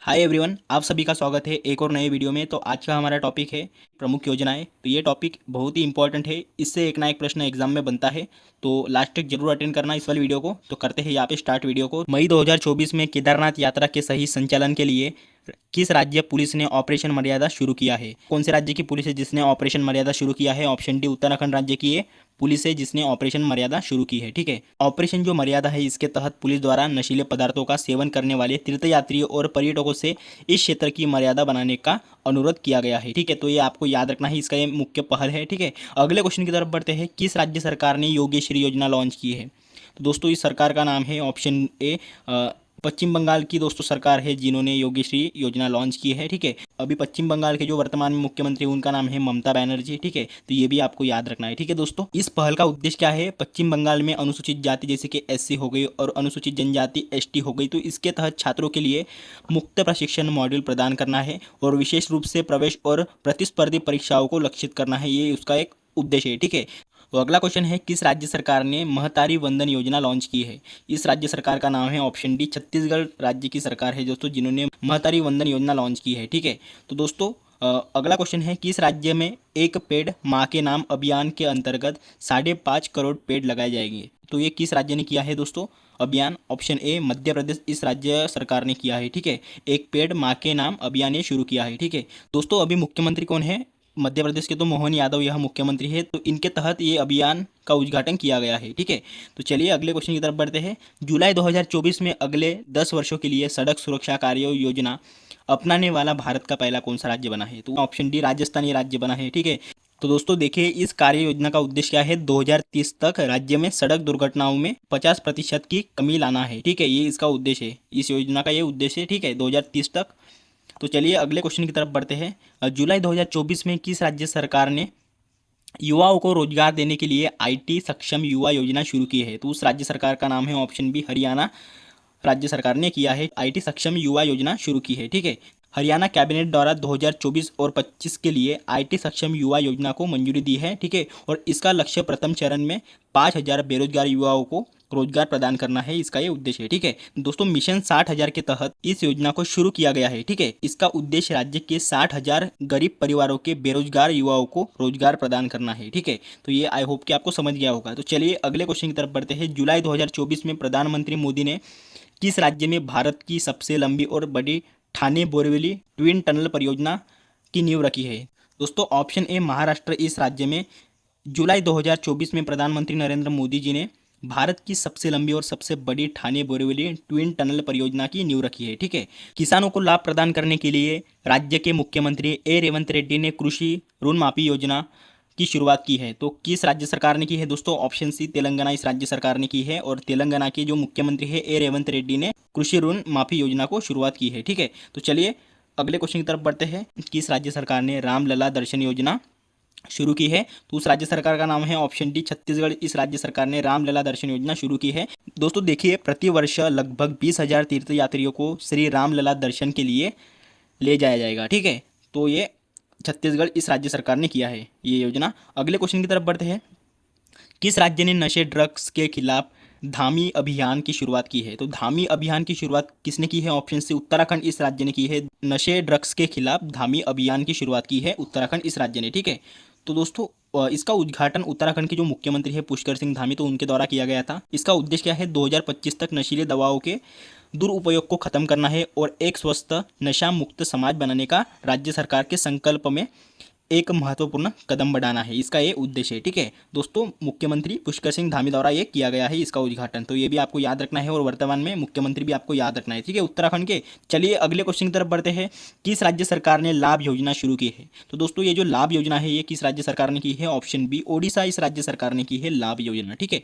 Hi everyone, आप सभी का स्वागत है एक और नए वीडियो में। तो आज का हमारा टॉपिक है प्रमुख योजनाएं। तो ये टॉपिक बहुत ही इंपॉर्टेंट है, इससे एक ना एक प्रश्न एग्जाम में बनता है। तो लास्ट तक जरूर अटेंड करना इस वाली वीडियो को। तो करते हैं यहाँ पे स्टार्ट वीडियो को। मई 2024 में केदारनाथ यात्रा के सही संचालन के लिए किस राज्य पुलिस ने ऑपरेशन मर्यादा शुरू किया है? कौन से राज्य की पुलिस है जिसने ऑपरेशन मर्यादा शुरू किया है? ऑप्शन डी उत्तराखंड राज्य की है पुलिस है जिसने ऑपरेशन मर्यादा शुरू की है। ठीक है, ऑपरेशन जो मर्यादा है इसके तहत पुलिस द्वारा नशीले पदार्थों का सेवन करने वाले तीर्थयात्रियों और पर्यटकों से इस क्षेत्र की मर्यादा बनाने का अनुरोध किया गया है। ठीक है, तो ये आपको याद रखना है, इसका ये मुख्य पहल है। ठीक है, अगले क्वेश्चन की तरफ बढ़ते हैं। किस राज्य सरकार ने योगेश्वरी योजना लॉन्च की है? तो दोस्तों इस सरकार का नाम है ऑप्शन ए पश्चिम बंगाल की दोस्तों सरकार है जिन्होंने योगेश्वरी योजना लॉन्च की है। ठीक है, अभी पश्चिम बंगाल के जो वर्तमान में मुख्यमंत्री उनका नाम है ममता बनर्जी। ठीक है, तो ये भी आपको याद रखना है। ठीक है दोस्तों, इस पहल का उद्देश्य क्या है? पश्चिम बंगाल में अनुसूचित जाति जैसे कि एससी हो गई और अनुसूचित जनजाति एसटी हो गई, तो इसके तहत छात्रों के लिए मुक्त प्रशिक्षण मॉड्यूल प्रदान करना है और विशेष रूप से प्रवेश और प्रतिस्पर्धी परीक्षाओं को लक्षित करना है, ये उसका एक उद्देश्य है। ठीक है, तो अगला क्वेश्चन है किस राज्य सरकार ने महतारी वंदन योजना लॉन्च की है? इस राज्य सरकार का नाम है ऑप्शन डी छत्तीसगढ़ राज्य की सरकार है दोस्तों जिन्होंने महतारी वंदन योजना लॉन्च की है। ठीक है, तो दोस्तों अगला क्वेश्चन है किस राज्य में एक पेड़ माँ के नाम अभियान के अंतर्गत 5.5 करोड़ पेड़ लगाए जाएंगे? तो ये किस राज्य ने किया है दोस्तों अभियान? ऑप्शन ए मध्य प्रदेश इस राज्य सरकार ने किया है। ठीक है, एक पेड़ माँ के नाम अभियान ये शुरू किया है। ठीक है दोस्तों, अभी मुख्यमंत्री कौन है मध्य प्रदेश के? तो मोहन यादव यह मुख्यमंत्री है, तो इनके तहत ये अभियान का उद्घाटन किया गया है। ठीक है, तो चलिए अगले क्वेश्चन की तरफ बढ़ते हैं। जुलाई 2024 में अगले 10 वर्षों के लिए सड़क सुरक्षा कार्य योजना अपनाने वाला भारत का पहला कौन सा राज्य बना है? तो ऑप्शन डी राजस्थान ये राज्य बना है। ठीक है, तो दोस्तों देखिए इस कार्य योजना का उद्देश्य क्या है? 2030 तक राज्य में सड़क दुर्घटनाओं में 50% की कमी लाना है। ठीक है, ये इसका उद्देश्य है, इस योजना का ये उद्देश्य है। ठीक है, 2030 तक। तो चलिए अगले क्वेश्चन की तरफ बढ़ते हैं। जुलाई 2024 में किस राज्य सरकार ने युवाओं को रोजगार देने के लिए आईटी सक्षम युवा योजना शुरू की है? तो उस राज्य सरकार का नाम है ऑप्शन बी हरियाणा राज्य सरकार ने किया है, आईटी सक्षम युवा योजना शुरू की है। ठीक है, हरियाणा कैबिनेट द्वारा 2024 और 25 के लिए आईटी सक्षम युवा योजना को मंजूरी दी है। ठीक है, और इसका लक्ष्य प्रथम चरण में 5,000 बेरोजगार युवाओं को रोजगार प्रदान करना है, इसका ये उद्देश्य है। ठीक है दोस्तों, मिशन 60,000 के तहत इस योजना को शुरू किया गया है। ठीक है, इसका उद्देश्य राज्य के 60,000 गरीब परिवारों के बेरोजगार युवाओं को रोजगार प्रदान करना है। ठीक है, तो ये आई होप कि आपको समझ गया होगा। तो चलिए अगले क्वेश्चन की तरफ बढ़ते हैं। जुलाई 2024 में प्रधानमंत्री मोदी ने किस राज्य में भारत की सबसे लंबी और बड़ी ठाणे बोरीवली ट्विन टनल परियोजना की नींव रखी है? दोस्तों ऑप्शन ए महाराष्ट्र इस राज्य में जुलाई 2024 में प्रधानमंत्री नरेंद्र मोदी जी ने भारत की सबसे लंबी और सबसे बड़ी ठाणे बोरीवली ट्विन टनल परियोजना की नींव रखी है। ठीक है, किसानों को लाभ प्रदान करने के लिए राज्य के मुख्यमंत्री ए रेवंत रेड्डी ने कृषि ऋण माफी योजना की शुरुआत की है। तो किस राज्य सरकार ने की है दोस्तों? ऑप्शन सी तेलंगाना इस राज्य सरकार ने की है और तेलंगाना के जो मुख्यमंत्री है ए रेवंत रेड्डी ने कृषि ऋण माफी योजना को शुरुआत की है। ठीक है, तो चलिए अगले क्वेश्चन की तरफ बढ़ते हैं। किस राज्य सरकार ने रामलला दर्शन योजना शुरू की है? तो उस राज्य सरकार का नाम है ऑप्शन डी छत्तीसगढ़ इस राज्य सरकार ने रामलला दर्शन योजना शुरू की है। दोस्तों देखिए प्रतिवर्ष लगभग 20,000 तीर्थयात्रियों को श्री रामलला दर्शन के लिए ले जाया जाएगा। ठीक है, तो ये छत्तीसगढ़ इस राज्य सरकार ने किया है ये योजना। अगले क्वेश्चन की तरफ बढ़ते हैं। किस राज्य ने नशे ड्रग्स के खिलाफ धामी अभियान की शुरुआत की है? तो धामी अभियान की शुरुआत किसने की है? ऑप्शन सी उत्तराखंड इस राज्य ने की है। नशे ड्रग्स के खिलाफ धामी अभियान की शुरुआत की है उत्तराखंड इस राज्य ने। ठीक है, तो दोस्तों इसका उद्घाटन उत्तराखंड के जो मुख्यमंत्री है पुष्कर सिंह धामी, तो उनके द्वारा किया गया था। इसका उद्देश्य क्या है? 2025 तक नशीले दवाओं के दुरुपयोग को खत्म करना है और एक स्वस्थ नशा मुक्त समाज बनाने का राज्य सरकार के संकल्प में एक महत्वपूर्ण कदम बढ़ाना है, इसका ये उद्देश्य है। ठीक है दोस्तों, मुख्यमंत्री पुष्कर सिंह धामी द्वारा ये किया गया है इसका उद्घाटन, तो ये भी आपको याद रखना है और वर्तमान में मुख्यमंत्री भी आपको याद रखना है। ठीक है, उत्तराखंड के। चलिए अगले क्वेश्चन की तरफ बढ़ते हैं। किस राज्य सरकार ने लाभ योजना शुरू की है? तो दोस्तों ये जो लाभ योजना है ये किस राज्य सरकार ने की है? ऑप्शन बी ओडिशा इस राज्य सरकार ने की है लाभ योजना। ठीक है,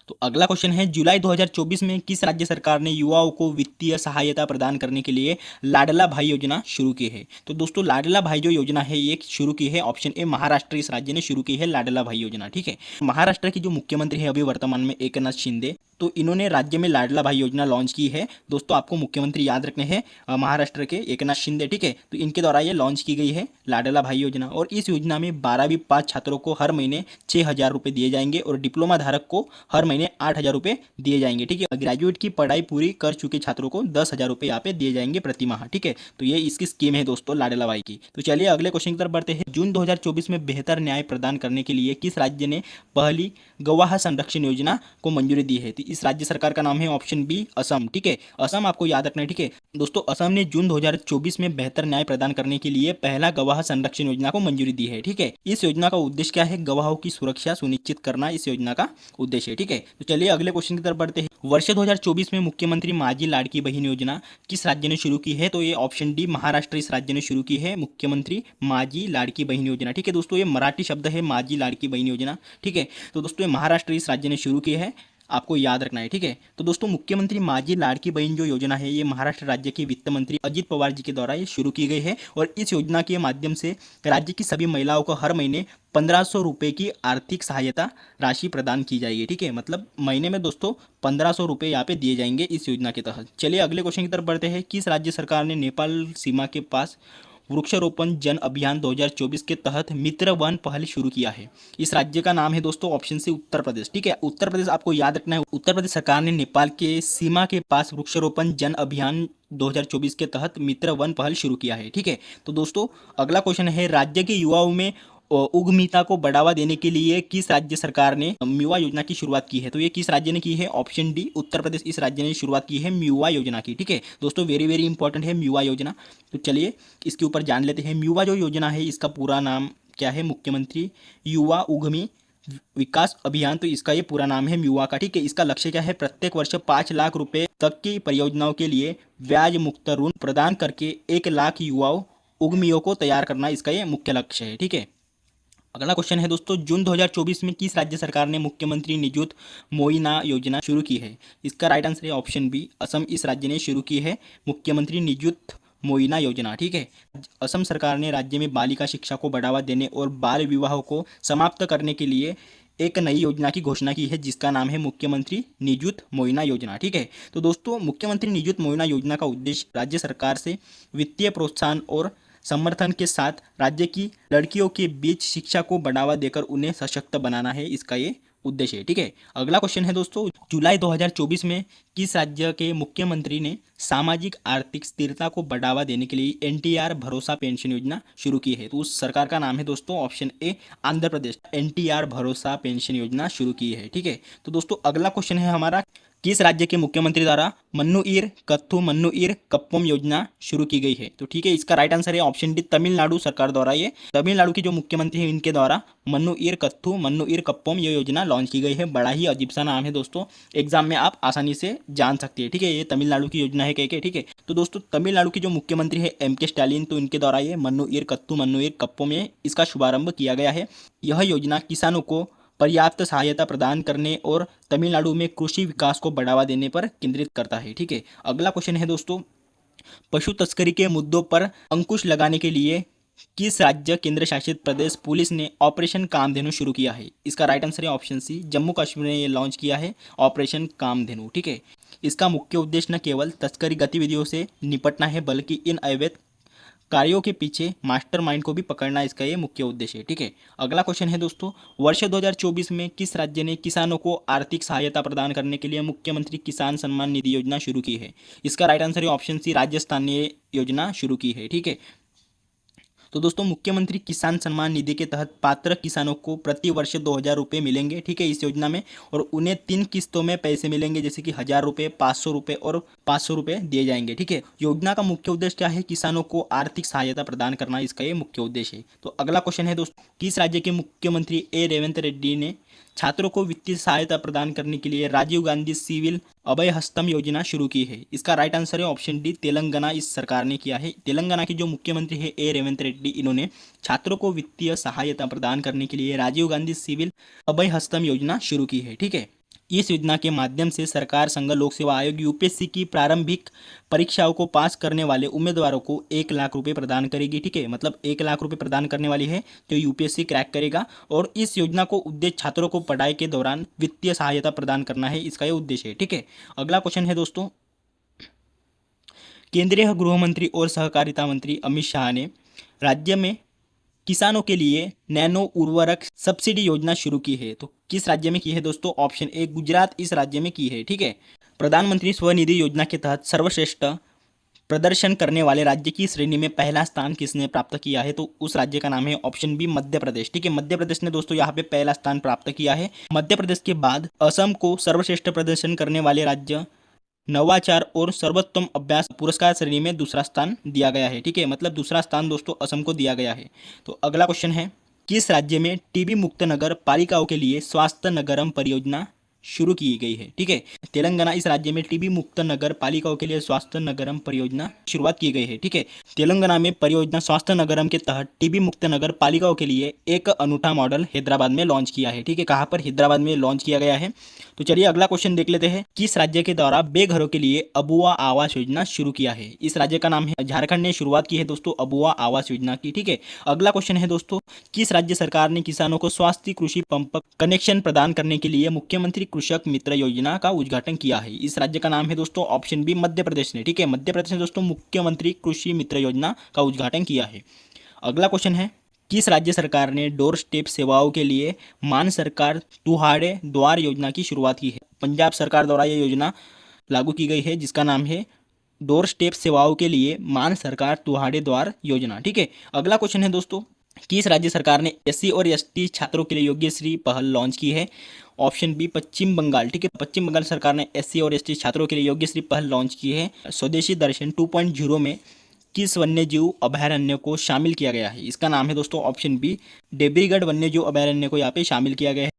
तो अगला क्वेश्चन है जुलाई 2024 में किस राज्य सरकार ने युवाओं को वित्तीय सहायता प्रदान करने के लिए लाडला भाई योजना शुरू की है? तो दोस्तों लाडला भाई जो योजना है ये शुरू की है ऑप्शन ए महाराष्ट्र इस राज्य ने शुरू की है लाडला भाई योजना। ठीक है, महाराष्ट्र की जो मुख्यमंत्री है अभी वर्तमान में एकनाथ शिंदे, तो इन्होंने राज्य में लाडला भाई योजना लॉन्च की है। दोस्तों आपको मुख्यमंत्री याद रखने हैं महाराष्ट्र के एकनाथ शिंदे। ठीक है, तो इनके द्वारा ये लॉन्च की गई है लाडला भाई योजना और इस योजना में 12वीं पास छात्रों को हर महीने 6,000 रुपये दिए जाएंगे और डिप्लोमा धारक को हर महीने 8,000 रुपये दिए जाएंगे। ठीक है, ग्रेजुएट की पढ़ाई पूरी कर चुके छात्रों को 10,000 रुपये यहाँ पे दिए जाएंगे प्रति माह। ठीक है, तो ये इसकी स्कीम है दोस्तों लाडला भाई की। तो चलिए अगले क्वेश्चन की तरफ बढ़ते हैं। जून 2024 में बेहतर न्याय प्रदान करने के लिए किस राज्य ने पहली गवाह संरक्षण योजना को मंजूरी दी है? तो इस राज्य सरकार का नाम है ऑप्शन बी असम। ठीक है, असम आपको याद रखना है। ठीक है दोस्तों, असम ने जून 2024 में बेहतर न्याय प्रदान करने के लिए पहला गवाह संरक्षण योजना को मंजूरी दी है। ठीक है, इस योजना का उद्देश्य क्या है? गवाहों की सुरक्षा सुनिश्चित करना इस योजना का उद्देश्य है। ठीक है, तो चलिए अगले क्वेश्चन की तरफ बढ़ते हैं। वर्ष 2024 में मुख्यमंत्री माझी लाड़की बहन योजना किस राज्य ने शुरू की है? तो ये ऑप्शन डी महाराष्ट्र इस राज्य ने शुरू की है मुख्यमंत्री माझी लाड़की बहन योजना। ठीक है दोस्तों, ये मराठी शब्द है माझी लाड़की बहन योजना। ठीक है, तो दोस्तों ये महाराष्ट्र इस राज्य ने शुरू की है, आपको याद रखना है। ठीक है, तो दोस्तों मुख्यमंत्री माझी लाड़की बहन जो योजना है ये महाराष्ट्र राज्य के वित्त मंत्री अजित पवार जी के द्वारा ये शुरू की गई है और इस योजना के माध्यम से राज्य की सभी महिलाओं को हर महीने 1,500 रुपये की आर्थिक सहायता राशि प्रदान की जाएगी। ठीक है, मतलब महीने में दोस्तों 1,500 रुपये यहाँ पे दिए जाएंगे इस योजना के तहत। चलिए अगले क्वेश्चन की तरफ बढ़ते हैं। किस राज्य सरकार ने नेपाल सीमा के पास वृक्षारोपण जन अभियान 2024 के तहत मित्र वन पहल शुरू किया है? इस राज्य का नाम है दोस्तों ऑप्शन सी उत्तर प्रदेश। ठीक है, उत्तर प्रदेश आपको याद रखना है। उत्तर प्रदेश सरकार ने नेपाल के सीमा के पास वृक्षारोपण जन अभियान 2024 के तहत मित्र वन पहल शुरू किया है। ठीक है, तो दोस्तों अगला क्वेश्चन है, राज्य के युवाओं में उद्यमिता को बढ़ावा देने के लिए किस राज्य सरकार ने म्यूवा योजना की शुरुआत की है? तो ये किस राज्य ने की है? ऑप्शन डी उत्तर प्रदेश इस राज्य ने शुरुआत की है म्यूवा योजना की। ठीक है दोस्तों, वेरी वेरी इंपॉर्टेंट है म्यूवा योजना। तो चलिए इसके ऊपर जान लेते हैं। म्यूवा जो योजना है इसका पूरा नाम क्या है? मुख्यमंत्री युवा उद्यमी विकास अभियान, तो इसका ये पूरा नाम है म्यूवा का। ठीक है, इसका लक्ष्य क्या है? प्रत्येक वर्ष 5 लाख रुपए तक की परियोजनाओं के लिए ब्याज मुक्त ऋण प्रदान करके 1 लाख युवाओं उद्यमियों को तैयार करना इसका ये मुख्य लक्ष्य है। ठीक है, अगला क्वेश्चन है दोस्तों, जून 2024 में किस राज्य सरकार ने मुख्यमंत्री निजुत मोइना योजना शुरू की है? इसका राइट आंसर है ऑप्शन बी असम इस राज्य ने शुरू की है मुख्यमंत्री निजुत मोइना योजना। ठीक है, असम सरकार ने राज्य में बालिका शिक्षा को बढ़ावा देने और बाल विवाह को समाप्त करने के लिए एक नई योजना की घोषणा की है जिसका नाम है मुख्यमंत्री निजुत मोइना योजना। ठीक है, तो दोस्तों मुख्यमंत्री निजुत मोइना योजना का उद्देश्य राज्य सरकार से वित्तीय प्रोत्साहन और समर्थन के साथ राज्य की लड़कियों के बीच शिक्षा को बढ़ावा देकर उन्हें सशक्त बनाना है, इसका ये उद्देश्य है। ठीक है, अगला क्वेश्चन है दोस्तों, जुलाई 2024 में किस राज्य के मुख्यमंत्री ने सामाजिक आर्थिक स्थिरता को बढ़ावा देने के लिए एनटीआर भरोसा पेंशन योजना शुरू की है? तो उस सरकार का नाम है दोस्तों ऑप्शन ए आंध्र प्रदेश एनटीआर भरोसा पेंशन योजना शुरू की है। ठीक है, तो दोस्तों अगला क्वेश्चन है हमारा, किस राज्य के मुख्यमंत्री द्वारा मन्नुईर कत्थु मन्नुईर कप्पम योजना शुरू की गई है? तो ठीक है, इसका राइट आंसर है ऑप्शन डी तमिलनाडु सरकार द्वारा, ये तमिलनाडु के जो मुख्यमंत्री हैं इनके द्वारा मन्नुईर कत्थु मन्नुईर कप्पम ये योजना लॉन्च की गई है। बड़ा ही अजीब सा नाम है दोस्तों, एग्जाम में आप आसानी से जान सकते हैं। ठीक है, ये तमिलनाडु की योजना है कह के। ठीक है, तो दोस्तों तमिलनाडु के जो मुख्यमंत्री है MK स्टालिन, तो इनके द्वारा ये मन्नुईर कत्थु मन्नुईर कप्पम में इसका शुभारंभ किया गया है। यह योजना किसानों को पर्याप्त सहायता प्रदान करने और तमिलनाडु में कृषि विकास को बढ़ावा देने पर केंद्रित करता है। ठीक है, अगला क्वेश्चन है दोस्तों, पशु तस्करी के मुद्दों पर अंकुश लगाने के लिए किस राज्य केंद्र शासित प्रदेश पुलिस ने ऑपरेशन कामधेनु शुरू किया है? इसका राइट आंसर है ऑप्शन सी जम्मू कश्मीर ने ये लॉन्च किया है ऑपरेशन कामधेनु। ठीक है, इसका मुख्य उद्देश्य न केवल तस्करी गतिविधियों से निपटना है बल्कि इन अवैध कार्यों के पीछे मास्टरमाइंड को भी पकड़ना इसका ये मुख्य उद्देश्य है। ठीक है, अगला क्वेश्चन है दोस्तों, वर्ष 2024 में किस राज्य ने किसानों को आर्थिक सहायता प्रदान करने के लिए मुख्यमंत्री किसान सम्मान निधि योजना शुरू की है? इसका राइट आंसर है ऑप्शन सी राजस्थान ने ये योजना शुरू की है। ठीक है, तो दोस्तों मुख्यमंत्री किसान सम्मान निधि के तहत पात्र किसानों को प्रति वर्ष 2,000 रुपये मिलेंगे। ठीक है, इस योजना में, और उन्हें 3 किस्तों में पैसे मिलेंगे जैसे कि 1,000 रुपये, 500 रुपये और 500 रुपये दिए जाएंगे। ठीक है, योजना का मुख्य उद्देश्य क्या है? किसानों को आर्थिक सहायता प्रदान करना, इसका ये मुख्य उद्देश्य है। तो अगला क्वेश्चन है दोस्तों, किस राज्य के मुख्यमंत्री ए रेवंत रेड्डी ने छात्रों को वित्तीय सहायता प्रदान करने के लिए राजीव गांधी सिविल अभय हस्तम योजना शुरू की है? इसका राइट आंसर है ऑप्शन डी तेलंगाना इस सरकार ने किया है। तेलंगाना के जो मुख्यमंत्री है ए रेवंत रेड्डी, इन्होंने छात्रों को वित्तीय सहायता प्रदान करने के लिए राजीव गांधी सिविल अभय हस्तम योजना शुरू की है। ठीक है, इस योजना के माध्यम से सरकार संघ लोक सेवा आयोग यूपीएससी की प्रारंभिक परीक्षाओं को पास करने वाले उम्मीदवारों को 1 लाख रुपए प्रदान करेगी। ठीक है, मतलब 1 लाख रुपए प्रदान करने वाली है जो यूपीएससी क्रैक करेगा, और इस योजना को उद्देश्य छात्रों को पढ़ाई के दौरान वित्तीय सहायता प्रदान करना है, इसका ये उद्देश्य है। ठीक है, अगला क्वेश्चन है दोस्तों, केंद्रीय गृह मंत्री और सहकारिता मंत्री अमित शाह ने राज्य में किसानों के लिए नैनो उर्वरक सब्सिडी योजना शुरू की है। तो किस राज्य में की है दोस्तों? ऑप्शन ए गुजरात इस राज्य में की है। ठीक है। प्रधानमंत्री स्वनिधि योजना के तहत सर्वश्रेष्ठ प्रदर्शन करने वाले राज्य की श्रेणी में पहला स्थान किसने प्राप्त किया है? तो उस राज्य का नाम है ऑप्शन बी मध्य प्रदेश। ठीक है, मध्य प्रदेश ने दोस्तों यहाँ पे पहला स्थान प्राप्त किया है। मध्य प्रदेश के बाद असम को सर्वश्रेष्ठ प्रदर्शन करने वाले राज्य, नवाचार और सर्वोत्तम अभ्यास पुरस्कार श्रेणी में दूसरा स्थान दिया गया है। ठीक है, मतलब दूसरा स्थान दोस्तों असम को दिया गया है। तो अगला क्वेश्चन है, किस राज्य में टीबी मुक्त नगर पालिकाओं के लिए स्वास्थ्य नगरम परियोजना शुरू की गई है? ठीक है, तेलंगाना इस राज्य में टीबी मुक्त नगर पालिकाओं के लिए स्वास्थ्य नगरम परियोजना शुरुआत की गई है। ठीक है, तेलंगाना में परियोजना स्वास्थ्य नगरम के तहत टीबी मुक्त नगर पालिकाओं के लिए एक अनूठा मॉडल हैदराबाद में लॉन्च किया है। ठीक है, कहाँ पर? हैदराबाद में लॉन्च किया गया है। तो चलिए अगला क्वेश्चन देख लेते हैं, किस राज्य के द्वारा बेघरों के लिए अबुआ आवास योजना शुरू किया है? इस राज्य का नाम है झारखंड ने शुरुआत की है दोस्तों अबुआ आवास योजना की। ठीक है, अगला क्वेश्चन है दोस्तों, किस राज्य सरकार ने किसानों को स्वास्थ्य कृषि पंप कनेक्शन प्रदान करने के लिए मुख्यमंत्री कृषक मित्र योजना का उद्घाटन किया है? इस राज्य का नाम है दोस्तों ऑप्शन बी मध्य प्रदेश ने। ठीक है, मध्य प्रदेश ने दोस्तों मुख्यमंत्री कृषि मित्र योजना का उद्घाटन किया है। अगला क्वेश्चन है, किस राज्य सरकार ने डोर स्टेप सेवाओं के लिए मान सरकार तुहाड़े द्वार योजना की शुरुआत की है? पंजाब सरकार द्वारा यह योजना लागू की गई है जिसका नाम है डोर स्टेप सेवाओं के लिए मान सरकार तुहाड़े द्वार योजना। ठीक है, अगला क्वेश्चन है दोस्तों, किस राज्य सरकार ने एससी और एसटी छात्रों के लिए योग्यश्री पहल लॉन्च की है? ऑप्शन बी पश्चिम बंगाल। ठीक है, पश्चिम बंगाल सरकार ने एससी और एसटी छात्रों के लिए योग्यश्री पहल लॉन्च की है। स्वदेशी दर्शन 2.0 में किस वन्यजीव अभयारण्य को शामिल किया गया है? इसका नाम है दोस्तों ऑप्शन बी डेब्रीगढ़ वन्यजीव अभयारण्य को यहाँ पे शामिल किया गया है।